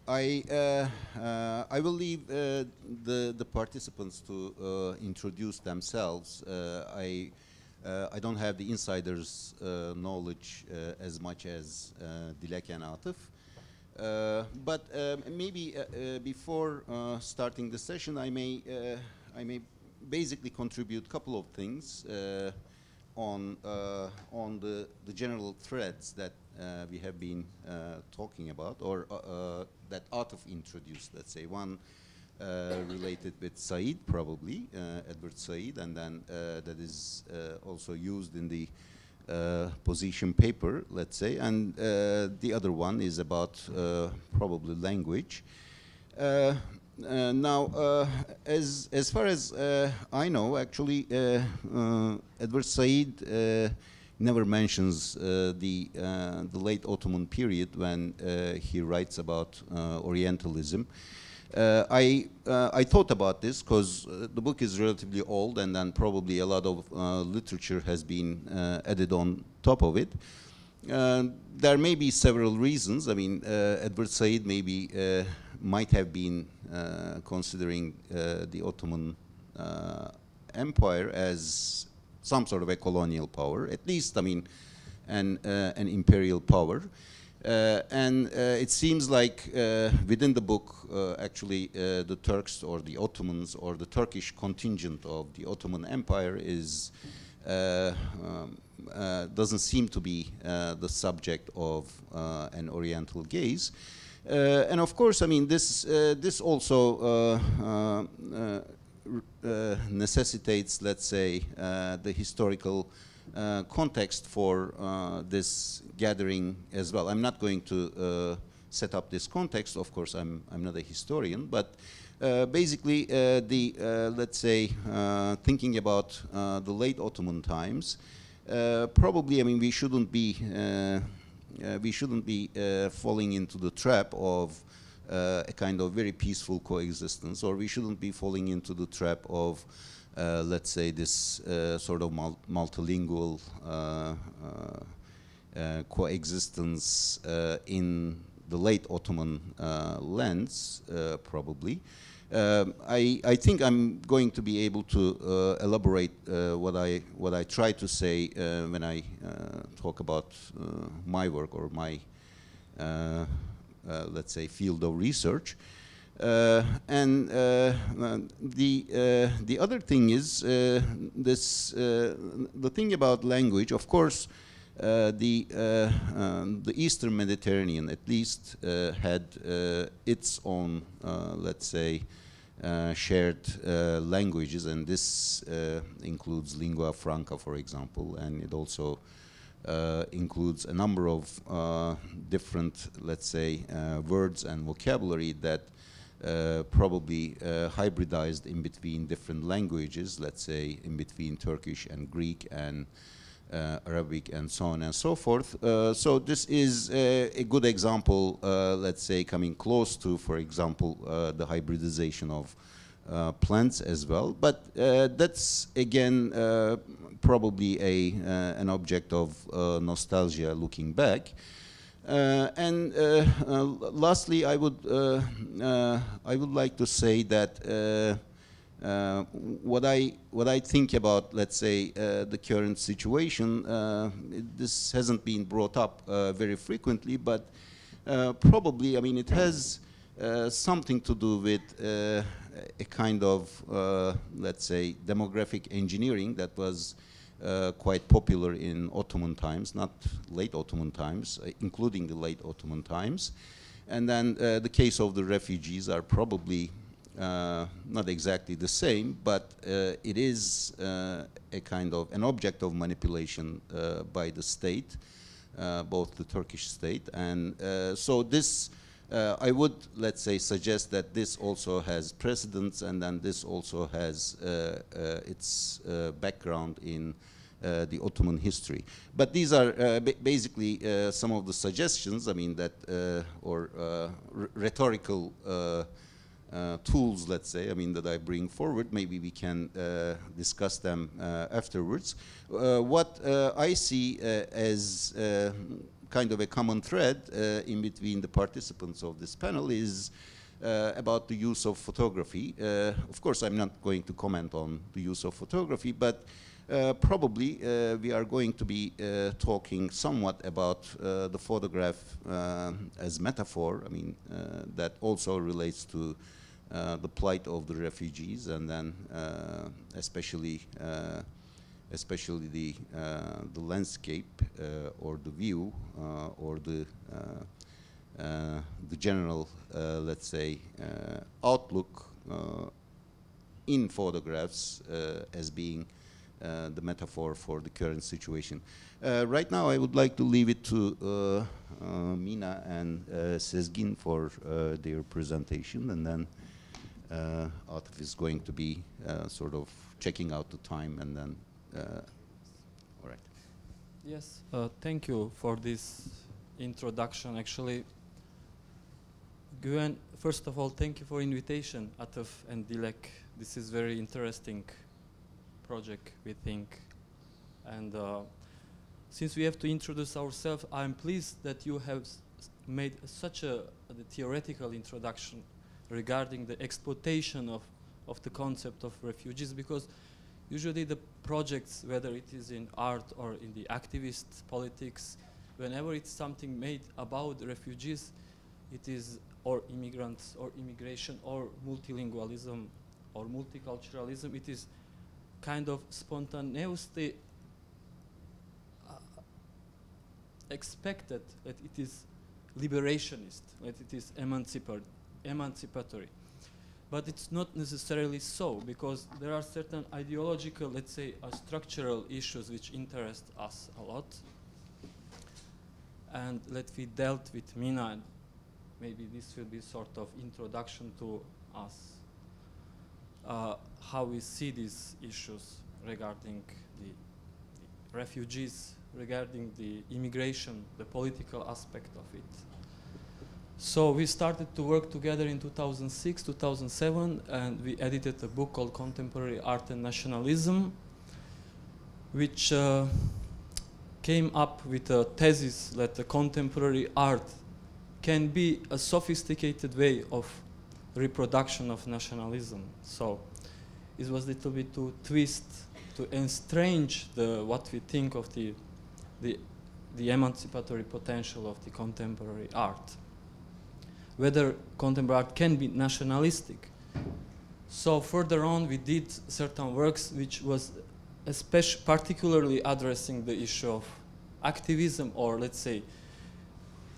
I will leave the participants to introduce themselves. I don't have the insiders' knowledge as much as Dilek and Atif. But maybe before starting the session, I may basically contribute a couple of things on the general threads that we have been talking about, or that Atif introduced. Let's say one related with Said, probably Edward Said, and then that is also used in the position paper, let's say, and the other one is about probably language. Now, as far as I know, actually, Edward Said never mentions the late Ottoman period when he writes about Orientalism. I thought about this because the book is relatively old, and then probably a lot of literature has been added on top of it. There may be several reasons. I mean, Edward Said maybe might have been considering the Ottoman Empire as some sort of a colonial power, at least, I mean, an imperial power. And it seems like within the book, actually, the Turks or the Ottomans or the Turkish contingent of the Ottoman Empire is doesn't seem to be the subject of an Oriental gaze. And of course, I mean, this also necessitates, let's say, the historical context for this gathering as well. I'm not going to set up this context. Of course, I'm not a historian, but basically, let's say, thinking about the late Ottoman times, probably, I mean, we shouldn't be falling into the trap of a kind of very peaceful coexistence, or we shouldn't be falling into the trap of let's say, this sort of multilingual coexistence in the late Ottoman lens, probably. I think I'm going to be able to elaborate what I try to say when I talk about my work or my let's say, field of research. And the other thing is this the thing about language. Of course, the Eastern Mediterranean, at least, had its own, let's say, shared languages, and this includes lingua franca, for example, and it also includes a number of different, let's say, words and vocabulary that probably hybridized in between different languages, let's say in between Turkish and Greek and Arabic and so on and so forth. So this is a good example, let's say, coming close to, for example, the hybridization of plants as well. But that's, again, probably an object of nostalgia looking back. And lastly, I would like to say that what I think about, let's say, the current situation, this hasn't been brought up very frequently, but probably, I mean, it has something to do with a kind of, let's say, demographic engineering that was quite popular in Ottoman times, not late Ottoman times, including the late Ottoman times. And then the case of the refugees are probably not exactly the same, but it is a kind of an object of manipulation by the state, both the Turkish state. And so this, I would, let's say, suggest that this also has precedence, and then this also has its background in the Ottoman history. But these are basically some of the suggestions, I mean, that, or rhetorical tools, let's say, I mean, that I bring forward. Maybe we can discuss them afterwards. What I see as kind of a common thread in between the participants of this panel is about the use of photography. Of course, I'm not going to comment on the use of photography, but probably we are going to be talking somewhat about the photograph as metaphor. I mean, that also relates to the plight of the refugees, and then especially the landscape or the view or the general, let's say, outlook in photographs as being the metaphor for the current situation. Right now, I would like to leave it to Mina and Sezgin for their presentation, and then Atif is going to be sort of checking out the time, and then, all right. Yes, thank you for this introduction. Actually, Güven, first of all, thank you for invitation, Atif and Dilek. This is very interesting project, we think. And since we have to introduce ourselves, I'm pleased that you have made such a theoretical introduction regarding the exploitation of the concept of refugees, because usually the projects, whether it is in art or in the activist politics, whenever it's something made about refugees, it is or immigrants or immigration or multilingualism or multiculturalism, it is kind of spontaneously expected that it is liberationist, that it is emancipatory. But it's not necessarily so, because there are certain ideological, let's say, structural issues which interest us a lot. And that we dealt with Mina, and maybe this will be sort of introduction to us, how we see these issues regarding the refugees, regarding the immigration, the political aspect of it. So we started to work together in 2006, 2007, and we edited a book called Contemporary Art and Nationalism, which came up with a thesis that the contemporary art can be a sophisticated way of reproduction of nationalism. So it was a little bit to twist, to estrange what we think of the emancipatory potential of the contemporary art. Whether contemporary art can be nationalistic. So further on, we did certain works which was particularly addressing the issue of activism, or let's say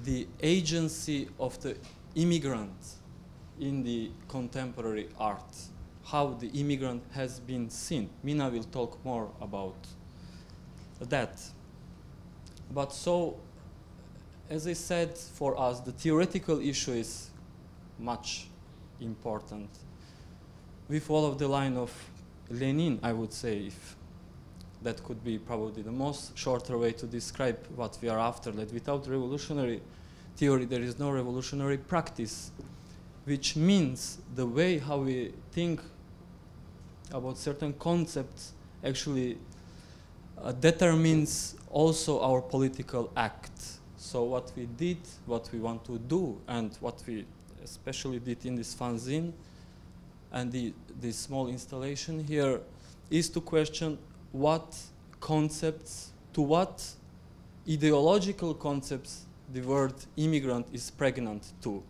the agency of the immigrant in the contemporary art, how the immigrant has been seen. Mina will talk more about that. But so, as I said, for us, the theoretical issue is much important. We follow the line of Lenin, I would say, if that could be probably the most shorter way to describe what we are after, that without revolutionary theory, there is no revolutionary practice, which means the way how we think about certain concepts actually determines also our political act. So what we did, what we want to do, and what we especially did in this fanzine and this small installation here is to question what concepts, to what ideological concepts the word immigrant is pregnant to,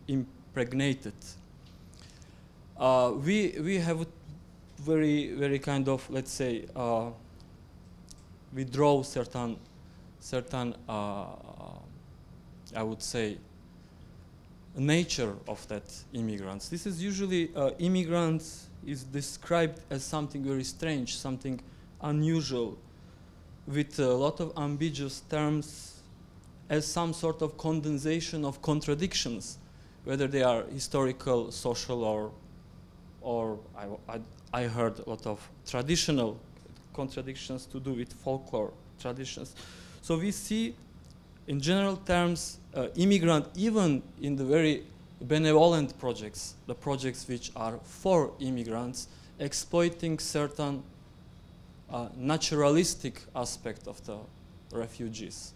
impregnated. We have a very kind of, let's say, we draw certain I would say, nature of that immigrants. This is usually, immigrants is described as something very strange, something unusual, with a lot of ambiguous terms, as some sort of condensation of contradictions, whether they are historical, social, or I heard a lot of traditional contradictions to do with folklore traditions. So we see, in general terms, immigrant, even in the very benevolent projects, the projects which are for immigrants, exploiting certain naturalistic aspect of the refugees.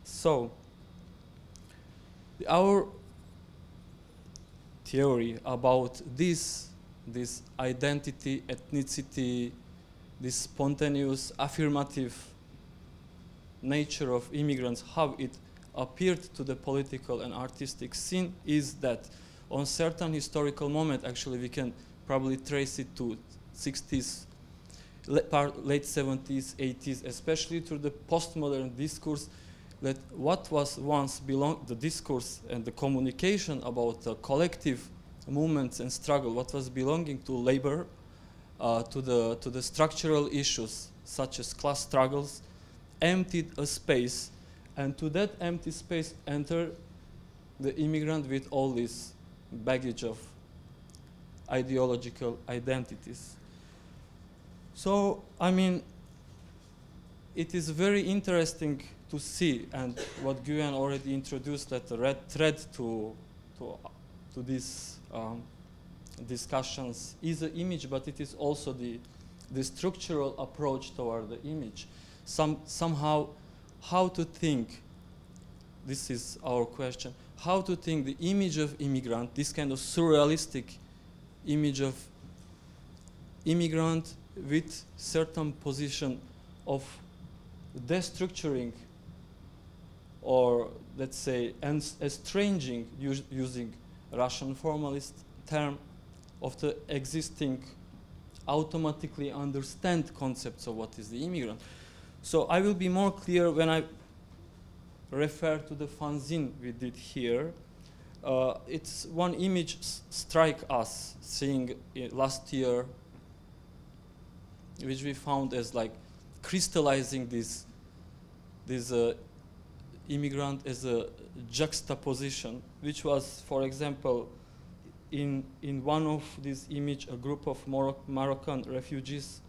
So, our theory about this identity, ethnicity, this spontaneous, affirmative nature of immigrants, how it appeared to the political and artistic scene, is that on certain historical moment, actually we can probably trace it to 60s, late 70s, 80s, especially through the postmodern discourse, that what was once the discourse and the communication about the collective movements and struggle, what was belonging to labor, to the structural issues such as class struggles, emptied a space, and to that empty space entered the immigrant with all this baggage of ideological identities. So, I mean, it is very interesting to see, and what Guyan already introduced, that the red thread to these discussions is the image, but it is also the structural approach toward the image. Somehow, how to think, this is our question, how to think the image of immigrant, this kind of surrealistic image of immigrant with certain position of destructuring, or let's say estranging, using Russian formalist term, of the existing automatically understand concepts of what is the immigrant. So I will be more clear when I refer to the fanzine we did here. It's one image strike us, seeing last year, which we found as like crystallizing this immigrant as a juxtaposition, which was, for example, in one of these image, a group of Moroccan refugees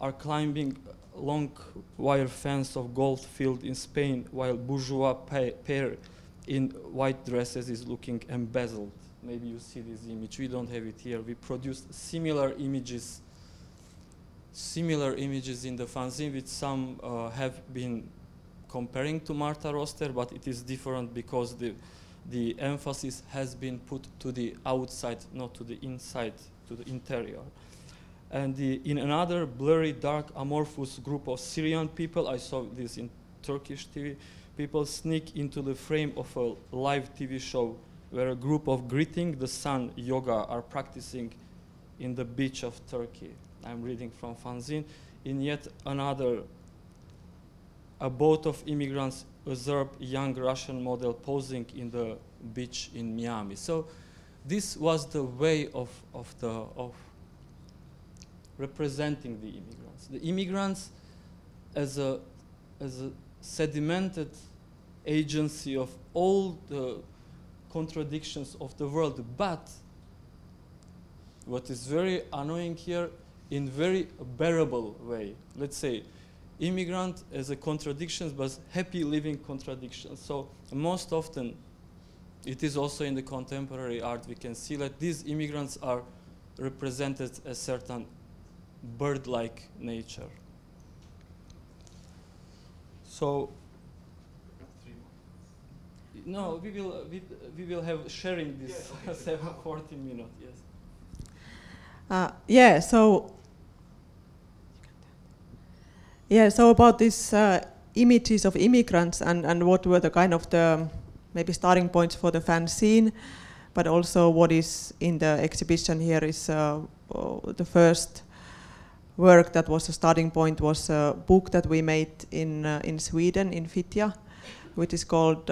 are climbing long wire fence of gold field in Spain, while bourgeois pair in white dresses is looking embezzled. Maybe you see this image. We don't have it here. We produced similar images in the fanzine, which some have been comparing to Martha Roster, but it is different because the emphasis has been put to the outside, not to the inside, to the interior. And in another blurry, dark, amorphous group of Syrian people, I saw this in Turkish TV, people sneak into the frame of a live TV show where a group of greeting the sun yoga are practicing in the beach of Turkey. I'm reading from fanzine. In yet another, a boat of immigrants observed a young Russian model posing in the beach in Miami. So this was the way of representing the immigrants. The immigrants as a sedimented agency of all the contradictions of the world, but what is very annoying here, in very bearable way. Let's say immigrant as a contradiction, but happy living contradiction. So most often, it is also in the contemporary art, we can see that these immigrants are represented as certain bird-like nature. So, no, we will have sharing this 14 minutes. Yes. So about these images of immigrants and what were the kind of the maybe starting points for the fanzine, but also what is in the exhibition here is the first work that was a starting point was a book that we made in Sweden, in Fittja, which is called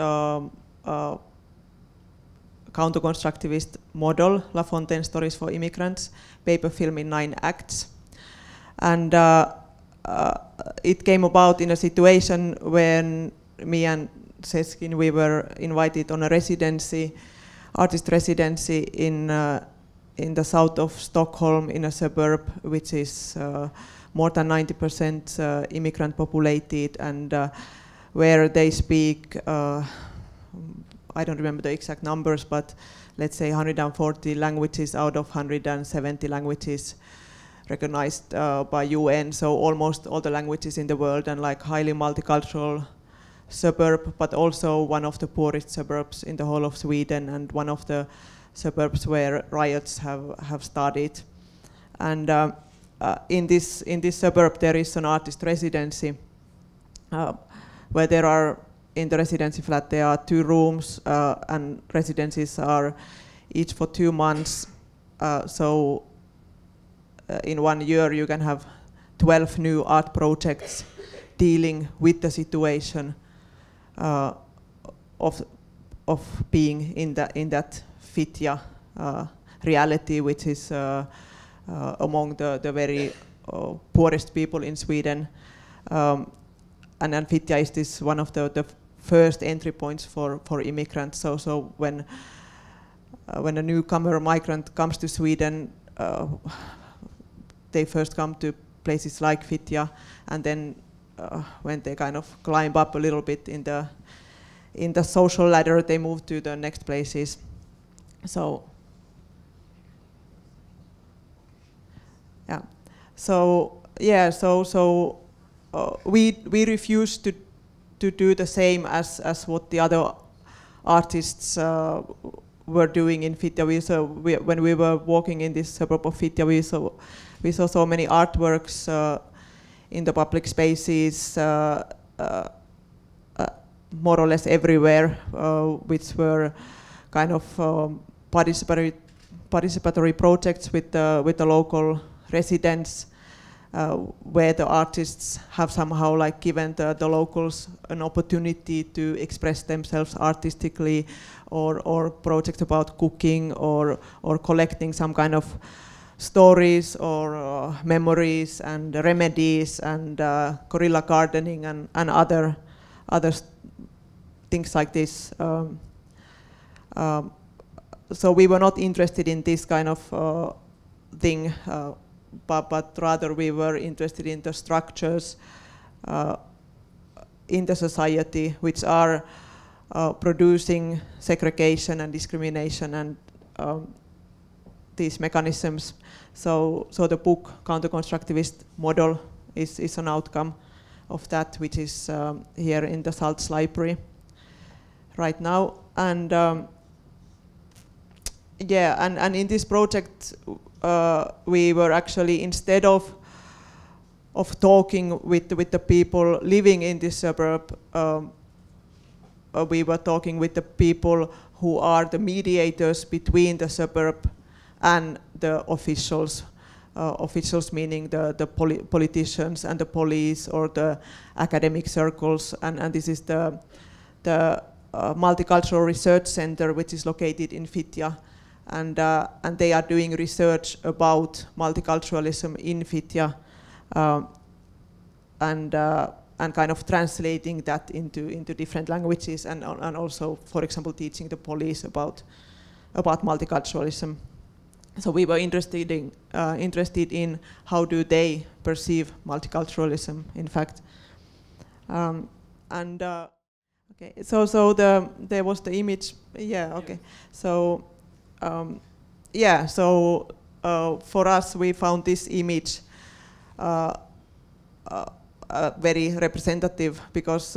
Counter-Constructivist Model, La Fontaine Stories for Immigrants, paper film in 9 acts. And it came about in a situation when me and Seskin, we were invited on a residency, artist residency in the south of Stockholm, in a suburb which is more than 90% immigrant populated, and where they speak, I don't remember the exact numbers, but let's say 140 languages out of 170 languages recognized by UN, so almost all the languages in the world, and like highly multicultural suburb, but also one of the poorest suburbs in the whole of Sweden, and one of the suburbs where riots have started. And in this suburb there is an artist residency, where there are, in the residency flat there are 2 rooms, and residencies are each for 2 months. So in 1 year you can have 12 new art projects dealing with the situation of being in that Fittja reality, which is among the very poorest people in Sweden. And then Fittja is this one of the first entry points for immigrants. So when a newcomer migrant comes to Sweden, they first come to places like Fittja, and then when they kind of climb up a little bit in the social ladder, they move to the next places. So yeah, so we refuse to do the same as what the other artists were doing in Fittja. When we were walking in this suburb of Fittja, we saw so many artworks in the public spaces, more or less everywhere, which were kind of participatory projects with the local residents, where the artists have somehow like given the locals an opportunity to express themselves artistically, or projects about cooking, or collecting some kind of stories or memories and remedies, and guerrilla gardening and other things like this. So we were not interested in this kind of thing, but rather we were interested in the structures in the society which are producing segregation and discrimination and these mechanisms. So the book Counter-Constructivist Model is an outcome of that, which is here in the Saltz Library right now. And and in this project we were actually, instead of talking with the people living in this suburb, we were talking with the people who are the mediators between the suburb and the officials. Officials meaning the politicians and the police or the academic circles, and this is the Multicultural Research Center, which is located in Fittja, and they are doing research about multiculturalism in Fittja, and kind of translating that into different languages, and also, for example, teaching the police about multiculturalism. So we were interested in how do they perceive multiculturalism, in fact. Okay, so there was the image. Yeah, okay. So for us, we found this image very representative, because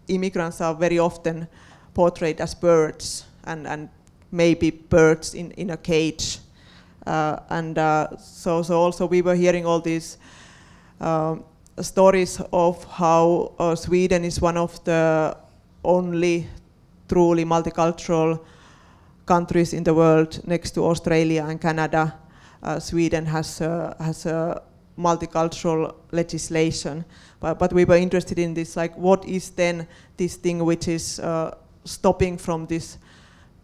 immigrants are very often portrayed as birds, and maybe birds in a cage, so also we were hearing all these stories of how Sweden is one of the only truly multicultural countries in the world, next to Australia and Canada. Sweden has a multicultural legislation, but we were interested in this, like, what is then this thing which is stopping from this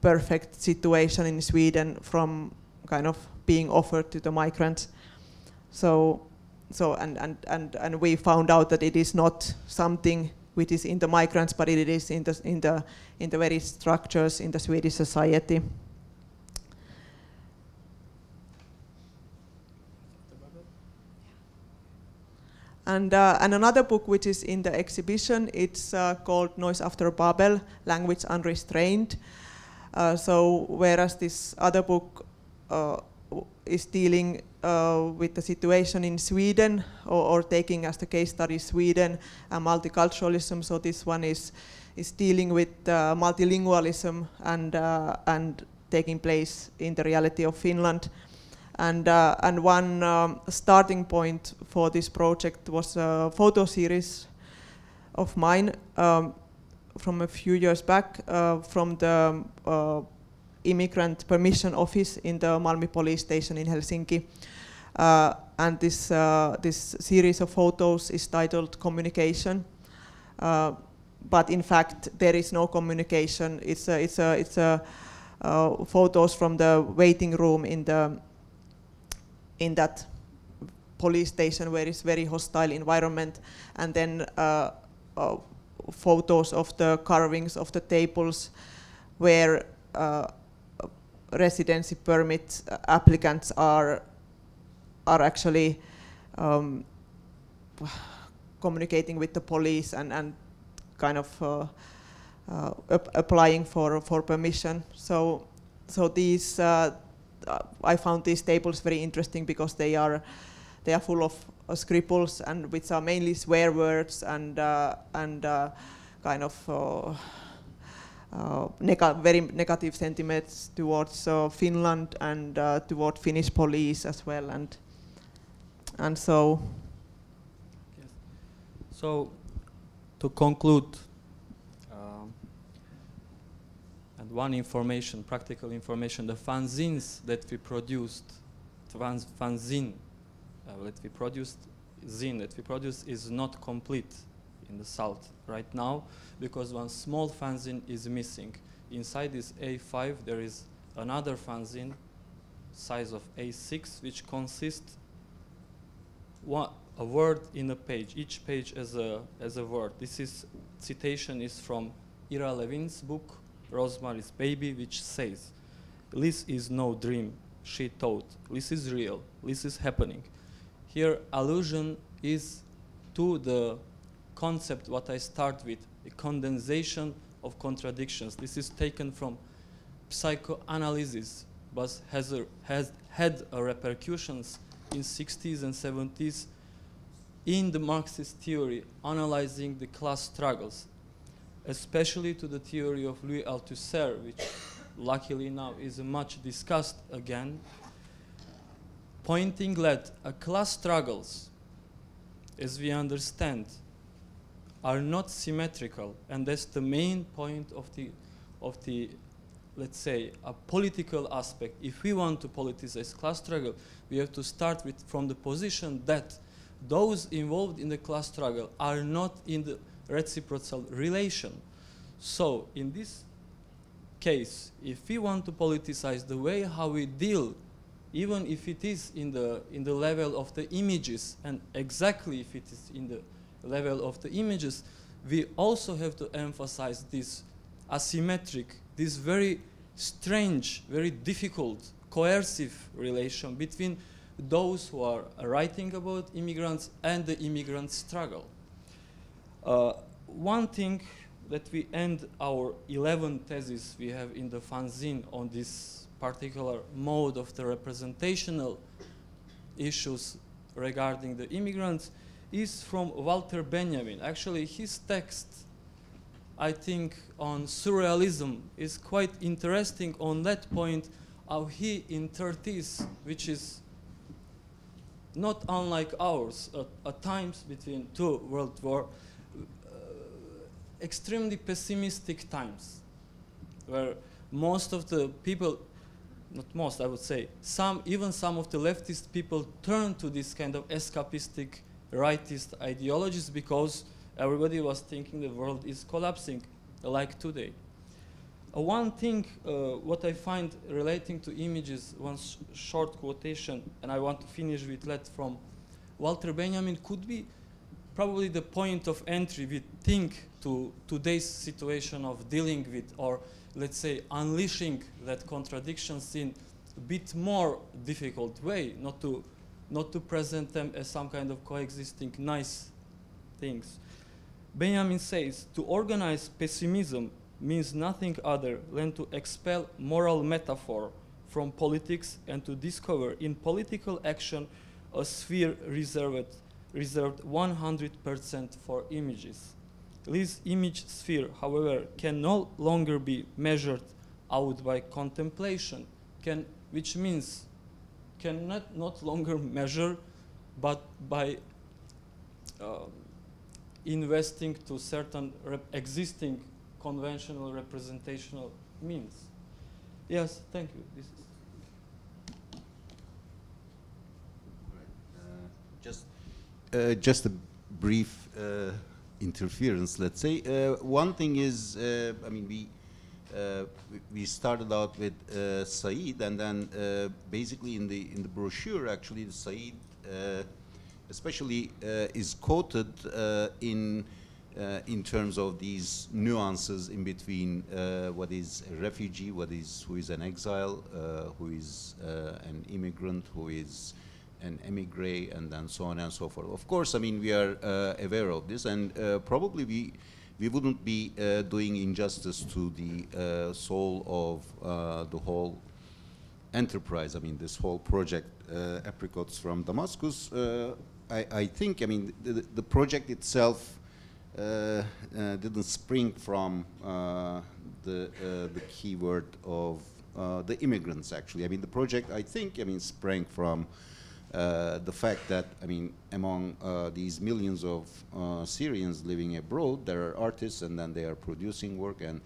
perfect situation in Sweden from kind of being offered to the migrants. So we found out that it is not something which is in the migrants, but it is in the very structures in the Swedish society. And another book which is in the exhibition, it's called Noise After Babel, Language Unrestrained. So whereas this other book is dealing with the situation in Sweden, or taking as the case study Sweden and multiculturalism. So this one is dealing with multilingualism and taking place in the reality of Finland. And one starting point for this project was a photo series of mine from a few years back from the immigrant permission office in the Malmi police station in Helsinki. And this series of photos is titled Communication. But in fact, there is no communication. It's photos from the waiting room in that police station where it's very hostile environment, and then photos of the carvings of the tables where residency permit applicants are actually communicating with the police and kind of applying for permission. So these I found these tables very interesting because they are full of scribbles, and which are mainly swear words and kind of very negative sentiments towards Finland and toward Finnish police as well, and so. Yes. So to conclude, and one information, practical information, the fanzines that we produced, zine that we produced is not complete in the South right now, because one small fanzine is missing. Inside this A5 there is another fanzine, size of A6, which consists a word in a page, each page as a word. This citation is from Ira Levin's book, Rosemary's Baby, which says, "This is no dream," she thought. "This is real. This is happening." Here, allusion is to the concept what I start with, a condensation of contradictions. This is taken from psychoanalysis, but has had repercussions in 60s and 70s in the Marxist theory, analyzing the class struggles, especially to the theory of Louis Althusser, which luckily now is much discussed again, pointing that class struggles, as we understand, are not symmetrical, and that's the main point of the let's say, a political aspect. If we want to politicize class struggle, we have to start from the position that those involved in the class struggle are not in the reciprocal relation. So in this case, if we want to politicize the way how we deal, even if it is in the level of the images, and exactly if it is in the level of the images, we also have to emphasize this asymmetric, this very strange, very difficult, coercive relation between those who are writing about immigrants and the immigrant struggle. One thing that we end our 11 theses we have in the fanzine on this particular mode of the representational issues regarding the immigrants is from Walter Benjamin. Actually, his text, I think, on surrealism is quite interesting on that point, how he in 30s, which is not unlike ours, at times between two world wars, extremely pessimistic times, where most of the people, not most, I would say, even some of the leftist people turn to this kind of escapistic rightist ideologies because everybody was thinking the world is collapsing, like today. One thing, what I find relating to images, one short quotation, and I want to finish with that from Walter Benjamin, could be probably the point of entry we think to today's situation of dealing with, or let's say unleashing that contradictions in a bit more difficult way, not to present them as some kind of coexisting nice things. Benjamin says, to organize pessimism means nothing other than to expel moral metaphor from politics and to discover in political action a sphere reserved 100% for images. This image sphere, however, can no longer be measured out by contemplation, which means cannot not longer measure, but by investing to certain existing conventional representational means. Yes, thank you. This is just a brief interference, let's say. One thing is, I mean, we started out with Said, and then basically in the brochure, actually, Said especially is quoted in terms of these nuances in between what is a refugee, who is an exile, who is an immigrant, who is an emigre, and then so on and so forth. Of course, I mean, we are aware of this, and probably we wouldn't be doing injustice to the soul of the whole enterprise. I mean, this whole project, Apricots from Damascus. I think, I mean, the project itself didn't spring from the keyword of the immigrants, actually. I mean, the project, I think, I mean, sprang from the fact that, I mean, among these millions of Syrians living abroad, there are artists, and then they are producing work. And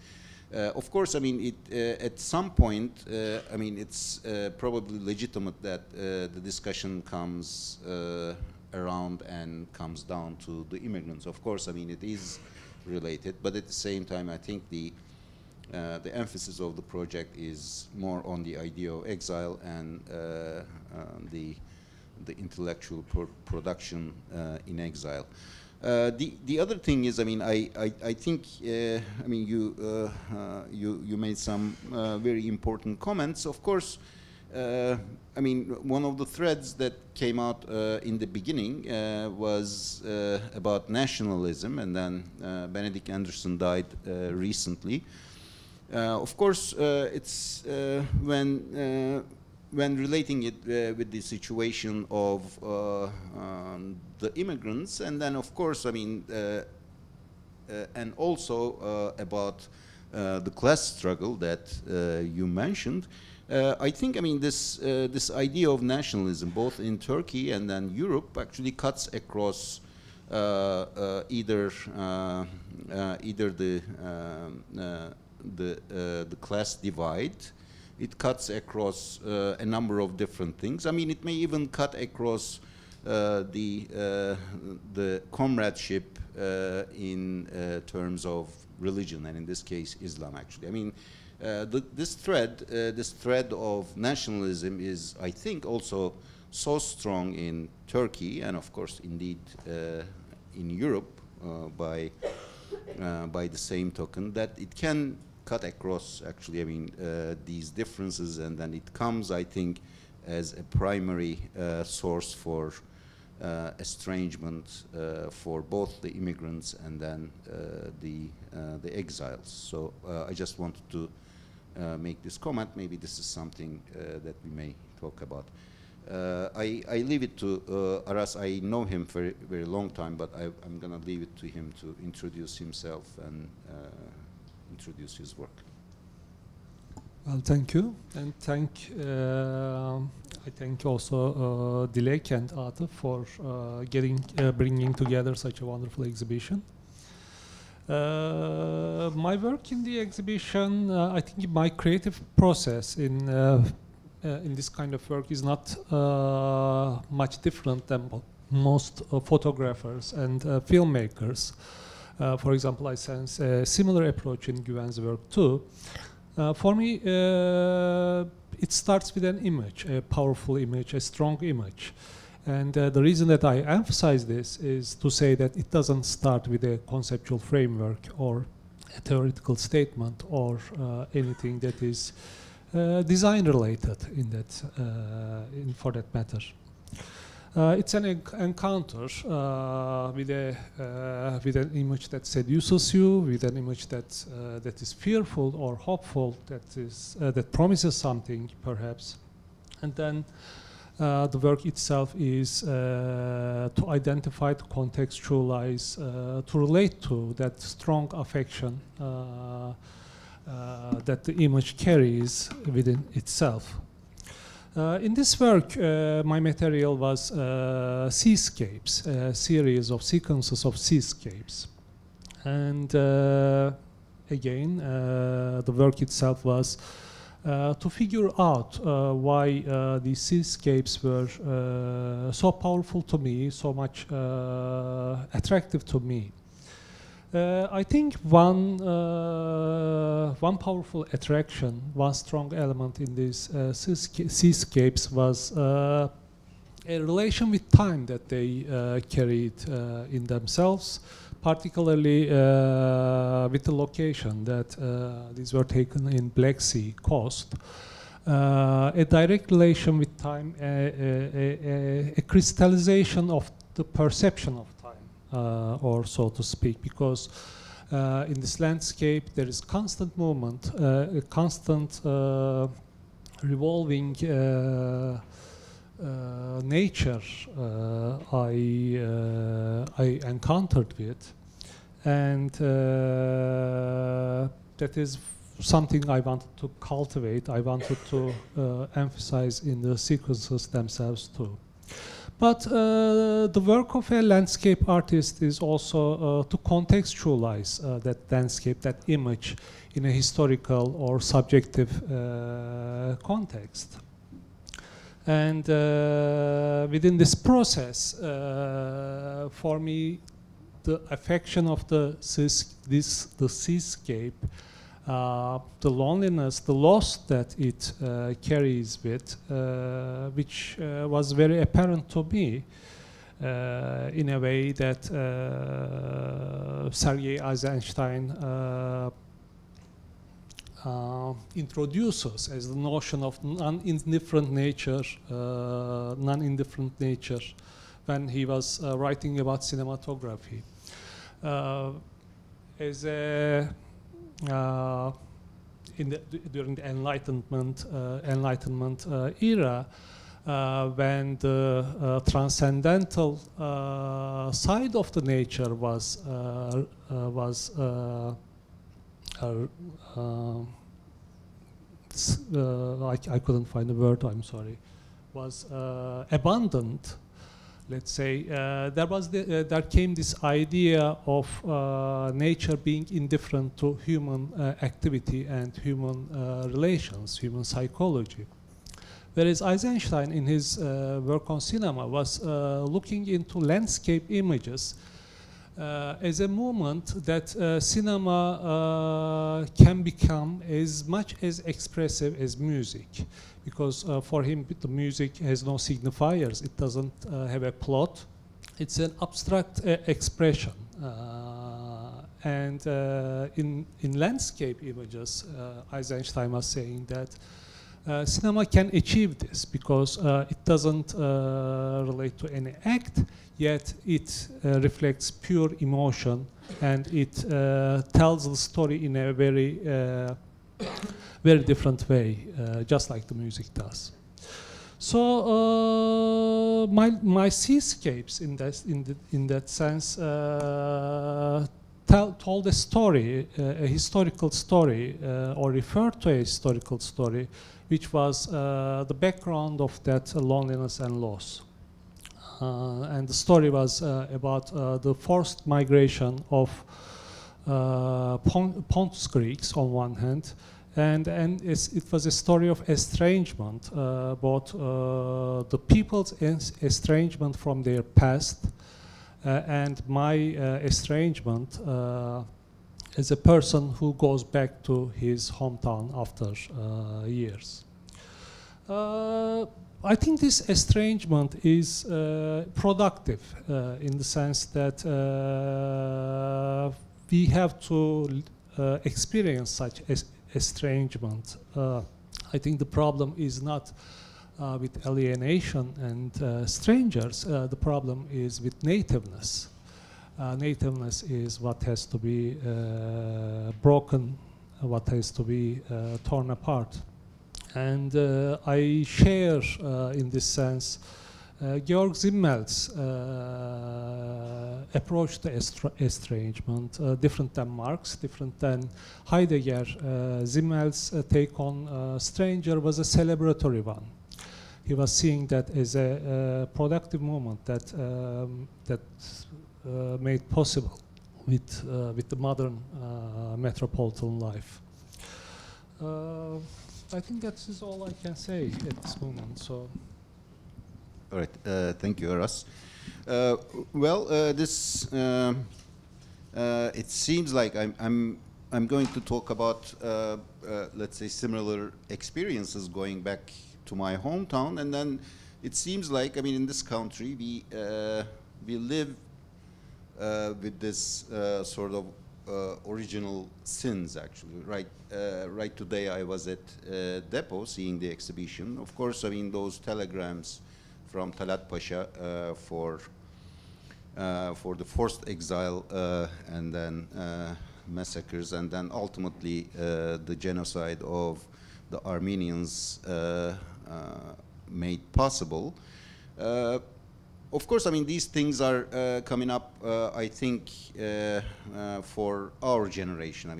of course, I mean, at some point, I mean, it's probably legitimate that the discussion comes around and comes down to the immigrants. Of course, I mean, it is related, but at the same time, I think the emphasis of the project is more on the idea of exile and the intellectual production in exile. The other thing is, I mean, I think, I mean, you made some very important comments. Of course, I mean, one of the threads that came out in the beginning was about nationalism, and then Benedict Anderson died recently. Of course, it's when relating it with the situation of the immigrants, and then of course, I mean, and also about the class struggle that you mentioned. I think, I mean, this idea of nationalism, both in Turkey and then Europe, actually cuts across either the class divide. It cuts across a number of different things. I mean, it may even cut across the comradeship in terms of religion, and in this case, Islam, actually. I mean, this thread of nationalism is, I think, also so strong in Turkey, and of course, indeed, in Europe, by the same token, that it can cut across, actually, I mean, these differences, and then it comes, I think, as a primary source for estrangement for both the immigrants and then the exiles. So I just wanted to make this comment. Maybe this is something that we may talk about. I leave it to Aras. I know him for a very long time, but I'm going to leave it to him to introduce himself and introduce his work. Well, thank you, and I thank also Dilek and Atıf for bringing together such a wonderful exhibition. My work in the exhibition, I think my creative process in this kind of work is not much different than most photographers and filmmakers. For example, I sense a similar approach in Güven's work too. For me, it starts with an image, a powerful image, a strong image. And the reason that I emphasize this is to say that it doesn't start with a conceptual framework or a theoretical statement or anything that is design related in that, for that matter. It's an encounter with an image that seduces you, with an image that is fearful or hopeful, that promises something, perhaps, and then the work itself is to identify, to contextualize, to relate to that strong affection that the image carries within itself. In this work, my material was seascapes, a series of sequences of seascapes. And again, the work itself was to figure out why these seascapes were so powerful to me, so much attractive to me. I think one powerful attraction, one strong element in these seascapes was a relation with time that they carried in themselves, particularly with the location that these were taken in Black Sea coast. A direct relation with time, a crystallization of the perception of time. Or so to speak, because in this landscape there is constant movement, a constant revolving nature I encountered with, and that is something I wanted to cultivate, I wanted to emphasize in the sequences themselves too. But the work of a landscape artist is also to contextualize that landscape, that image, in a historical or subjective context. And within this process, for me, the affection of the seascape, the loneliness, the loss that it carries with, which was very apparent to me in a way that Sergei Eisenstein introduces as the notion of non-indifferent nature, when he was writing about cinematography. As a during the Enlightenment era, when the transcendental side of the nature was I couldn't find the word, I'm sorry, was abundant. Let's say there came this idea of nature being indifferent to human activity and human relations, human psychology. Whereas Eisenstein, in his work on cinema, was looking into landscape images as a movement that cinema can become as much as expressive as music. Because for him, the music has no signifiers. It doesn't have a plot. It's an abstract expression. And in landscape images, Eisenstein was saying that cinema can achieve this because it doesn't relate to any act, yet it reflects pure emotion, and it tells the story in a very very different way, just like the music does. So my seascapes, in that sense, told a story, a historical story, or referred to a historical story, which was the background of that loneliness and loss. And the story was about the forced migration of Pontus Greeks on one hand, and it was a story of estrangement, both the people's estrangement from their past and my estrangement as a person who goes back to his hometown after years. I think this estrangement is productive in the sense that we have to experience such estrangement. I think the problem is not with alienation and strangers, the problem is with nativeness. Nativeness is what has to be broken, what has to be torn apart. And I share, in this sense, Georg Simmel's approach to estrangement, different than Marx, different than Heidegger. Simmel's take on stranger was a celebratory one. He was seeing that as a productive movement that made possible with the modern metropolitan life. I think that is all I can say at this moment. So. All right, thank you, Aras. This it seems like I'm going to talk about let's say similar experiences going back to my hometown, and then it seems like in this country we live with this sort of original sins actually. Right today I was at Depot seeing the exhibition. Of course, those telegrams from Talat Pasha for the forced exile and then massacres, and then ultimately the genocide of the Armenians made possible. Of course, these things are coming up, I think, for our generation.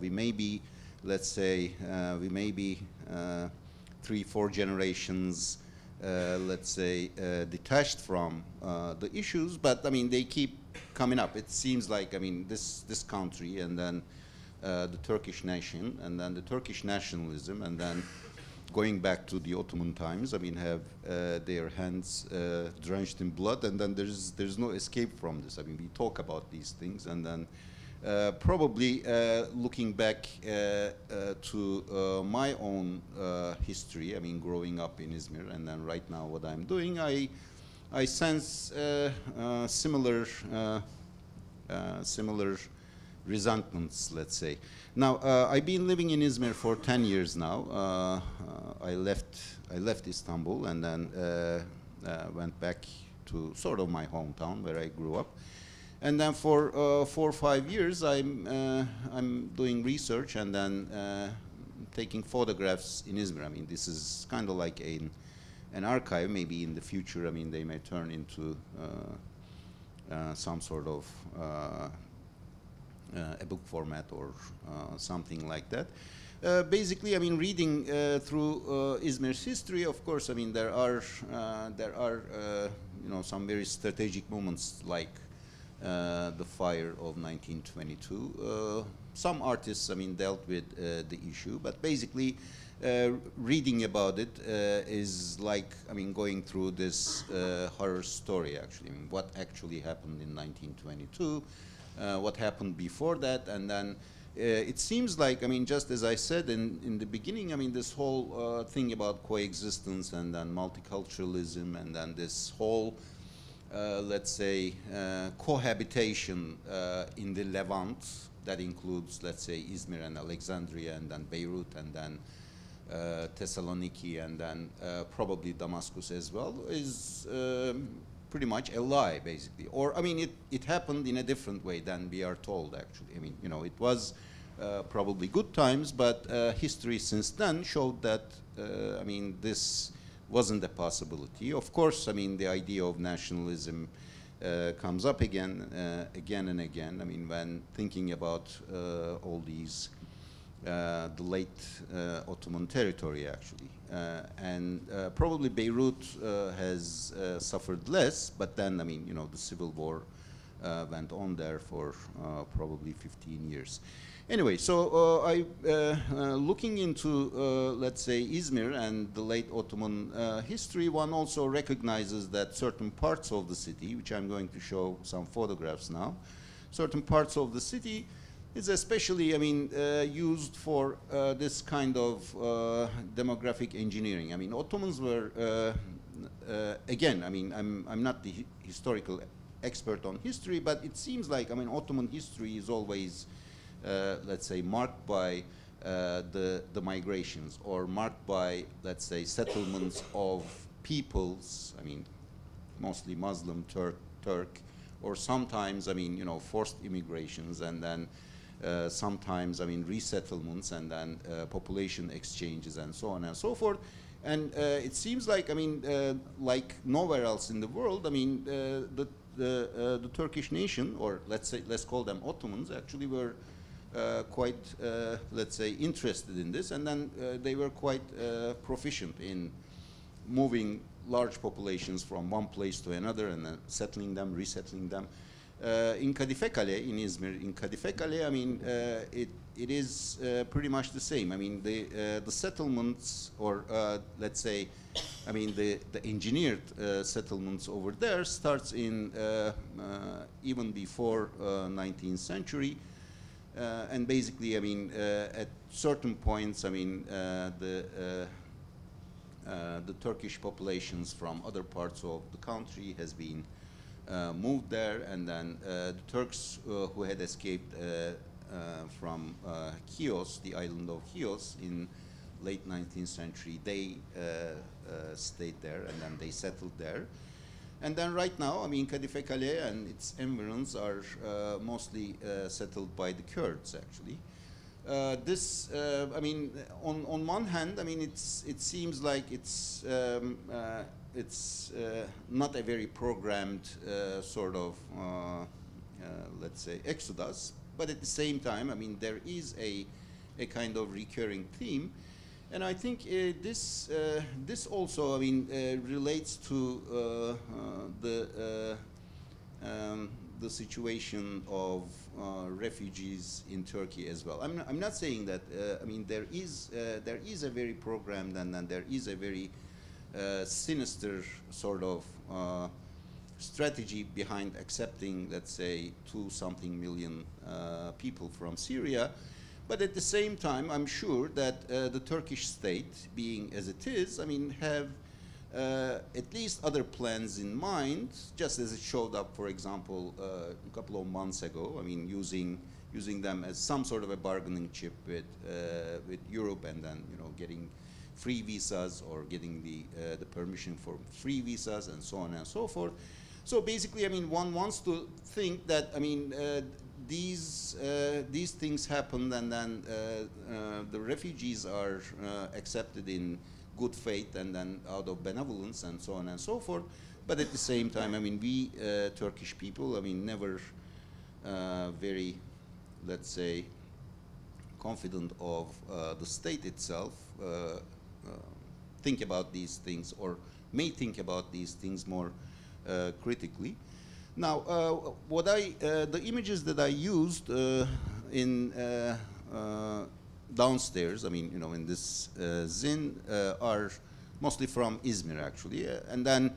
We may be, let's say, we may be 3-4 generations let's say, detached from the issues, but they keep coming up. It seems like this country, and then the Turkish nation, and then the Turkish nationalism, and then going back to the Ottoman times, have their hands drenched in blood, and then there's no escape from this. We talk about these things, and then probably looking back to my own history, growing up in Izmir, and then right now what I'm doing, I sense similar resentments, let's say. Now, I've been living in Izmir for 10 years now. I left Istanbul and then went back to sort of my hometown where I grew up. And then for 4 or 5 years, I'm doing research and then taking photographs in Izmir. This is kind of like an archive. Maybe in the future, they may turn into some sort of a book format or something like that. Basically, reading through Izmir's history, of course, there are some very strategic moments like the fire of 1922. Some artists, dealt with the issue, but basically, reading about it is like, going through this horror story. Actually, what actually happened in 1922, what happened before that, and then it seems like, just as I said in the beginning, this whole thing about coexistence and then multiculturalism, and then this whole let's say, cohabitation in the Levant, that includes, let's say, Izmir and Alexandria, and then Beirut, and then Thessaloniki, and then probably Damascus as well, is pretty much a lie, basically. Or, it happened in a different way than we are told, actually. It was probably good times, but history since then showed that, this wasn't a possibility. Of course, the idea of nationalism comes up again and again. When thinking about all these, the late Ottoman territory, actually. And probably Beirut has suffered less, but then, the civil war went on there for probably 15 years. Anyway, so looking into, let's say, Izmir and the late Ottoman history, one also recognizes that certain parts of the city, which I'm going to show some photographs now, certain parts of the city is especially, used for this kind of demographic engineering. Ottomans were, again, I'm not the historical expert on history, but it seems like, Ottoman history is always let's say, marked by the migrations, or marked by, let's say, settlements of peoples, I mean, mostly Muslim, Turk, or sometimes, I mean, you know, forced immigrations, and then sometimes, I mean, resettlements, and then population exchanges, and so on and so forth. And it seems like, I mean, like nowhere else in the world, I mean, the Turkish nation, or let's call them Ottomans, actually were quite, let's say, interested in this, and then they were quite proficient in moving large populations from one place to another, and then settling them, resettling them. In Kadife Kale, in Izmir, in Kadife Kale, I mean, it is pretty much the same. I mean, the settlements, or let's say, I mean, the engineered settlements over there starts in even before 19th century. And basically, I mean, at certain points, I mean, the Turkish populations from other parts of the country has been moved there, and then the Turks who had escaped from Chios, the island of Chios, in late 19th century, they stayed there, and then they settled there. And then right now, I mean, Kadife Kale and its environs are mostly settled by the Kurds, actually. This, I mean, on one hand, I mean, it seems like it's not a very programmed sort of, let's say, exodus, but at the same time, I mean, there is a kind of recurring theme. And I think this also, I mean, relates to the situation of refugees in Turkey as well. I'm not saying that. I mean, there is a very programmed, and then there is a very sinister sort of strategy behind accepting, let's say, 2-something million people from Syria. But at the same time, I'm sure that the Turkish state, being as it is, I mean, have at least other plans in mind, just as it showed up, for example, a couple of months ago. I mean, using them as some sort of a bargaining chip with Europe, and then, you know, getting free visas, or getting the permission for free visas, and so on and so forth. So basically, I mean, one wants to think that, I mean, these things happen, and then the refugees are accepted in good faith, and then out of benevolence, and so on and so forth. But at the same time, I mean, we Turkish people, I mean, never very, let's say, confident of the state itself, think about these things, or may think about these things more critically. Now, the images that I used in downstairs, I mean, you know, in this zin, are mostly from Izmir, actually. And then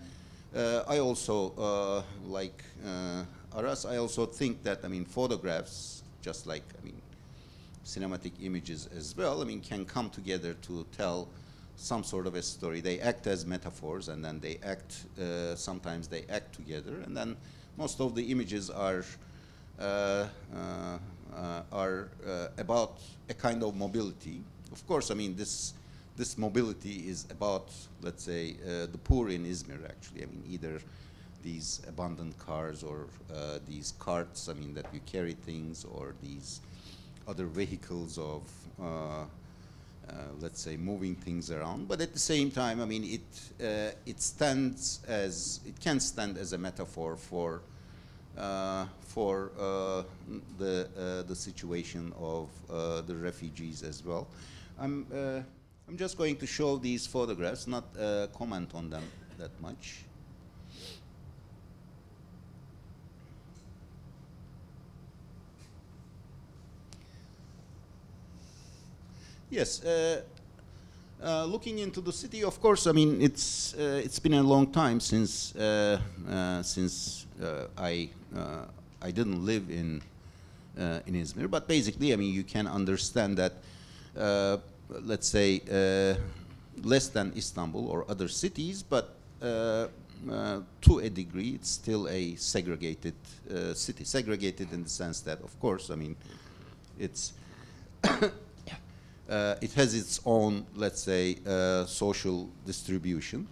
I also, like Aras, I also think that, I mean, photographs, just like, I mean, cinematic images as well, I mean, can come together to tell some sort of a story. They act as metaphors, and then they act, sometimes they act together, and then most of the images are about a kind of mobility. Of course, I mean, this mobility is about, let's say, the poor in Izmir, actually. I mean, either these abandoned cars, or these carts, I mean, that you carry things, or these other vehicles of, let's say, moving things around. But at the same time, I mean, it can stand as a metaphor for the situation of the refugees as well. I'm just going to show these photographs, not comment on them that much. Yes, looking into the city, of course, I mean, it's been a long time since I didn't live in Izmir, but basically, I mean, you can understand that, let's say, less than Istanbul or other cities, but to a degree, it's still a segregated city. Segregated in the sense that, of course, I mean, it's it has its own, let's say, social distribution.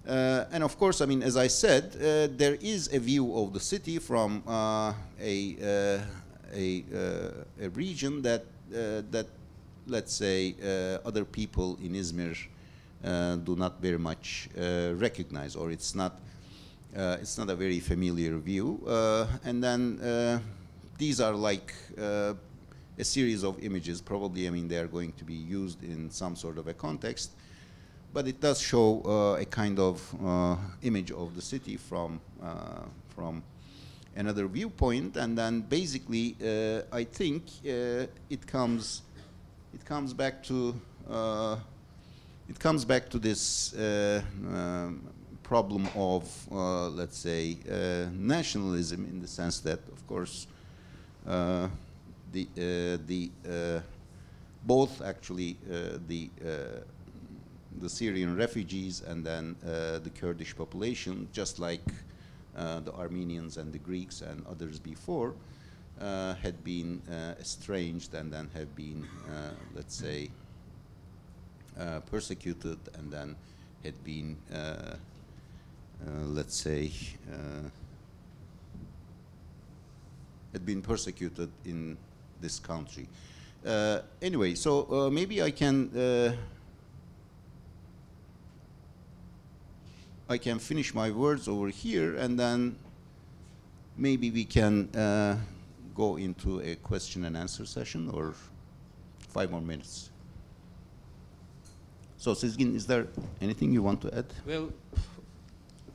And of course, I mean, as I said, there is a view of the city from a region that let's say other people in Izmir do not very much recognize, or it's not a very familiar view. And then these are like a series of images. Probably, I mean, they are going to be used in some sort of a context, but it does show a kind of image of the city from another viewpoint. And then basically, I think it comes back to this problem of let's say nationalism, in the sense that, of course, both actually the Syrian refugees and then the Kurdish population, just like the Armenians and the Greeks and others before, had been estranged and then have been, let's say, persecuted, and then had been, let's say, had been persecuted in this country. Anyway, so maybe I can finish my words over here, and then maybe we can go into a question and answer session, or 5 more minutes. So, Sezgin, is there anything you want to add? Well,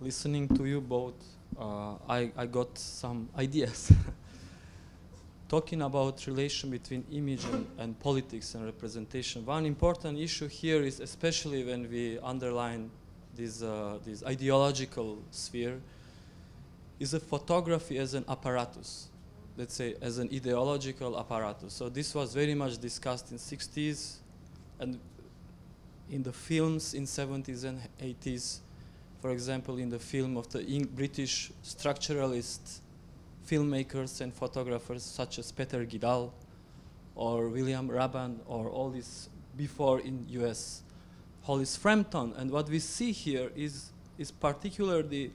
listening to you both, I got some ideas. Talking about relation between image and politics and representation, one important issue here is, especially when we underline this ideological sphere, is a photography as an apparatus, let's say, as an ideological apparatus. So this was very much discussed in 60s and in the films in 70s and 80s. For example, in the film of the British structuralist filmmakers and photographers such as Peter Gidal or William Rabban, or all this before in US, Hollis Frampton. And what we see here is particularly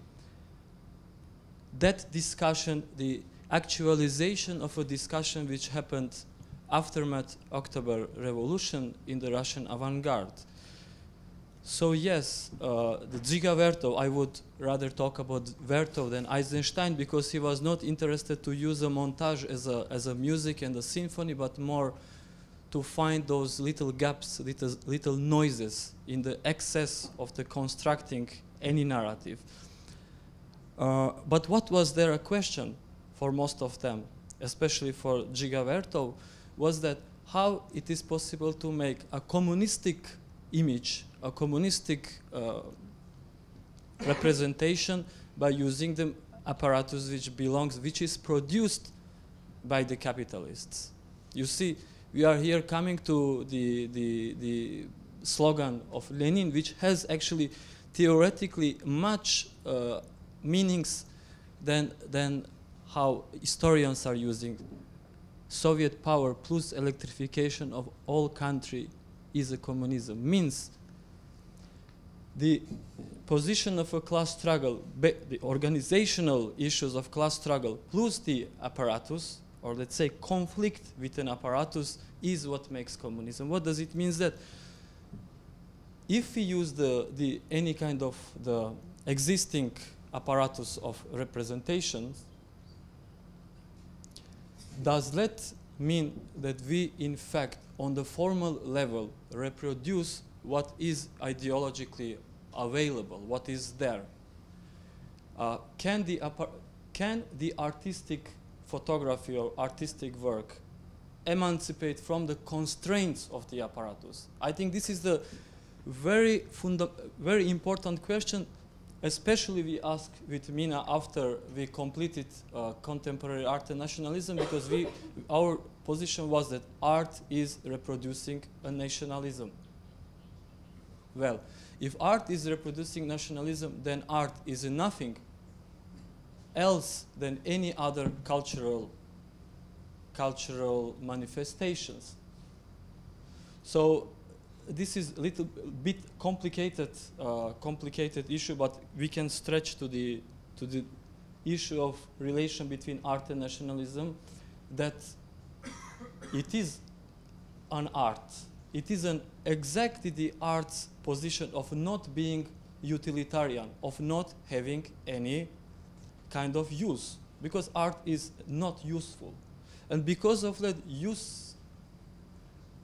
that discussion, the actualization of a discussion which happened aftermath October Revolution in the Russian avant-garde. So yes, the Dziga Vertov, I would rather talk about Vertov than Eisenstein, because he was not interested to use a montage as a music and a symphony, but more to find those little gaps, little noises in the excess of the constructing any narrative. But what was there a question for most of them, especially for Dziga Vertov, was that how it is possible to make a communistic image, a communistic representation by using the apparatus which is produced by the capitalists. You see, we are here coming to the slogan of Lenin, which has actually theoretically much meanings than how historians are using. Soviet power plus electrification of all country is a communism. Means the position of a class struggle, the organizational issues of class struggle plus the apparatus, or let's say conflict with an apparatus, is what makes communism. What does it mean? That if we use any kind of the existing apparatus of representations, does that mean that we, in fact, on the formal level, reproduce what is ideologically available, what is there? Can the artistic photography or artistic work emancipate from the constraints of the apparatus? I think this is the very important question, especially we ask with Mina after we completed contemporary art and nationalism, because our position was that art is reproducing a nationalism. Well, if art is reproducing nationalism, then art is nothing else than any other cultural manifestations. So this is a little bit complicated, complicated issue, but we can stretch to the issue of relation between art and nationalism, that it is an art. It is exactly the art's position of not being utilitarian, of not having any kind of use, because art is not useful. And because of that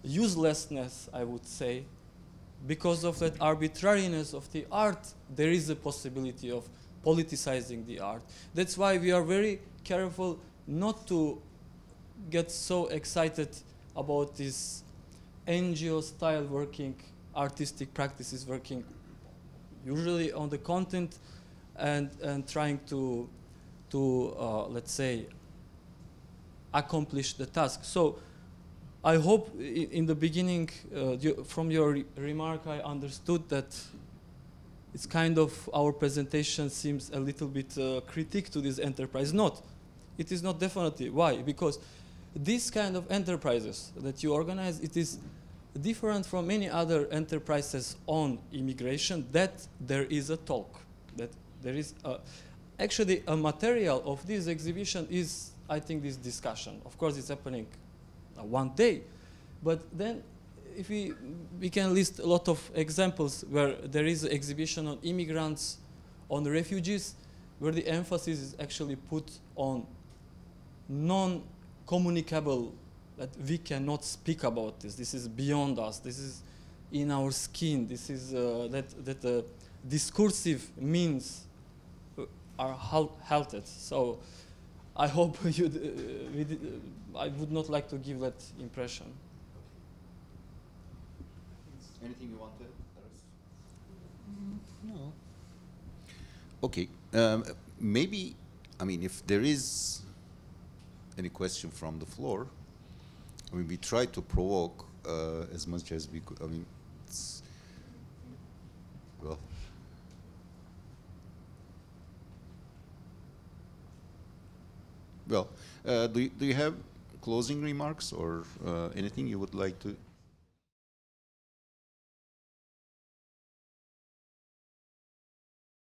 uselessness, I would say, because of that arbitrariness of the art, there is a possibility of politicizing the art. That's why we are very careful not to get so excited about this NGO style working, artistic practices working usually on the content and trying to let's say, accomplish the task. So I hope in the beginning, from your remark, I understood that it's kind of, our presentation seems a little bit critique to this enterprise. Not. It is not definitely. Why? Because this kind of enterprises that you organize, it is different from many other enterprises on immigration, that there is a talk, that there is actually a material of this exhibition is, I think, this discussion. Of course, it's happening one day, but then if we can list a lot of examples where there is an exhibition on immigrants, on refugees, where the emphasis is actually put on non-communicable, that we cannot speak about this. This is beyond us. This is in our skin. This is that discursive means are halted. So I hope I would not like to give that impression. Anything you want to add? No. Okay. Maybe, I mean, if there is any question from the floor, I mean, we try to provoke as much as we could. I mean, it's, well. Well, do you have closing remarks or anything you would like to